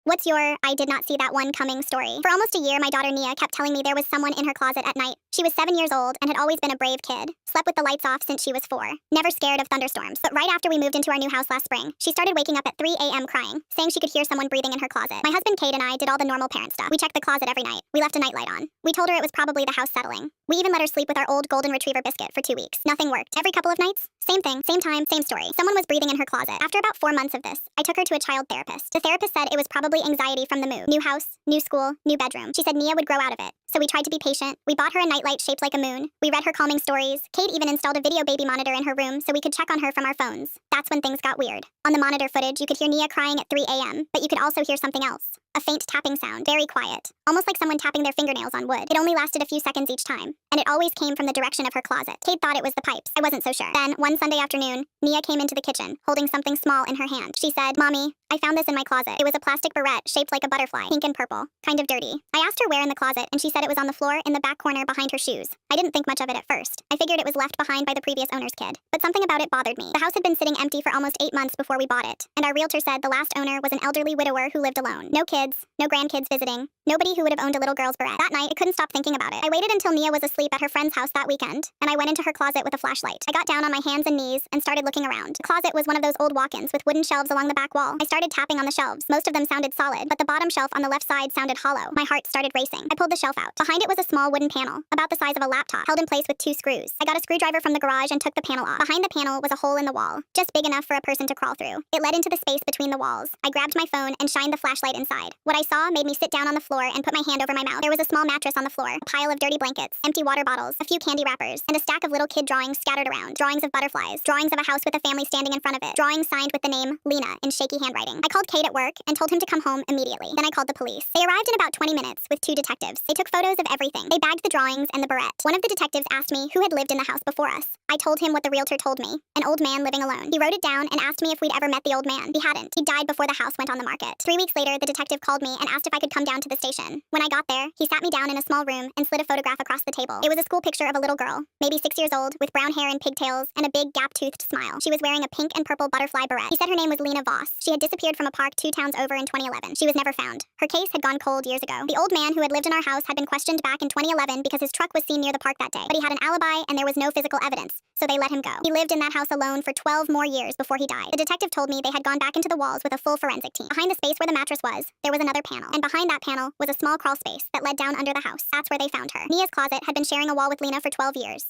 What's your I did not see that one coming story? For almost a year, my daughter Nia kept telling me there was someone in her closet at night. She was 7 years old and had always been a brave kid. Slept with the lights off since she was 4. Never scared of thunderstorms. But right after we moved into our new house last spring, she started waking up at 3 a.m. crying, saying she could hear someone breathing in her closet. My husband Kate and I did all the normal parent stuff. We checked the closet every night. We left a nightlight on. We told her it was probably the house settling. We even let her sleep with our old golden retriever Biscuit for 2 weeks. Nothing worked. Every couple of nights, same thing, same time, same story. Someone was breathing in her closet. After about 4 months of this, I took her to a child therapist. The therapist said it was probably anxiety from the move. New house, new school, new bedroom. She said Nia would grow out of it. So we tried to be patient. We bought her a nightlight shaped like a moon. We read her calming stories. Kate even installed a video baby monitor in her room so we could check on her from our phones. That's when things got weird. On the monitor footage, you could hear Nia crying at 3 a.m., but you could also hear something else. A faint tapping sound, very quiet, almost like someone tapping their fingernails on wood. It only lasted a few seconds each time, and it always came from the direction of her closet. Kate thought it was the pipes. I wasn't so sure. Then, one Sunday afternoon, Nia came into the kitchen, holding something small in her hand. She said, "Mommy, I found this in my closet. It was a plastic barrette shaped like a butterfly, pink and purple, kind of dirty." I asked her where in the closet, and she said it was on the floor in the back corner behind her shoes. I didn't think much of it at first. I figured it was left behind by the previous owner's kid. But something about it bothered me. The house had been sitting empty for almost 8 months before we bought it, and our realtor said the last owner was an elderly widower who lived alone. No kids, no grandkids visiting, nobody who would have owned a little girl's barrette. That night, I couldn't stop thinking about it. I waited until Nia was asleep at her friend's house that weekend, and I went into her closet with a flashlight. I got down on my hands and knees and started looking around. The closet was one of those old walk-ins with wooden shelves along the back wall. I started tapping on the shelves. Most of them sounded solid, but the bottom shelf on the left side sounded hollow. My heart started racing. I pulled the shelf out. Behind it was a small wooden panel, about the size of a laptop, held in place with 2 screws. I got a screwdriver from the garage and took the panel off. Behind the panel was a hole in the wall, just big enough for a person to crawl through. It led into the space between the walls. I grabbed my phone and shined the flashlight inside. What I saw made me sit down on the floor and put my hand over my mouth. There was a small mattress on the floor, a pile of dirty blankets, empty water bottles, a few candy wrappers, and a stack of little kid drawings scattered around. Drawings of butterflies, drawings of a house with a family standing in front of it, drawings signed with the name Lena in shaky handwriting. I called Kate at work and told him to come home immediately. Then I called the police. They arrived in about 20 minutes with 2 detectives. They took photos of everything. They bagged the drawings and the barrette. One of the detectives asked me who had lived in the house before us. I told him what the realtor told me, an old man living alone. He wrote it down and asked me if we'd ever met the old man. We hadn't. He died before the house went on the market. 3 weeks later, the detective called me and asked if I could come down to the station. When I got there, he sat me down in a small room and slid a photograph across the table. It was a school picture of a little girl, maybe 6 years old, with brown hair and pigtails and a big gap-toothed smile. She was wearing a pink and purple butterfly barrette. He said her name was Lena Voss. She had disappeared from a park 2 towns over in 2011. She was never found. Her case had gone cold years ago. The old man who had lived in our house had been questioned back in 2011 because his truck was seen near the park that day. But he had an alibi and there was no physical evidence, so they let him go. He lived in that house alone for 12 more years before he died. The detective told me they had gone back into the walls with a full forensic team. Behind the space where the mattress was, there was another panel. And behind that panel was a small crawl space that led down under the house. That's where they found her. Nia's closet had been sharing a wall with Lena for 12 years.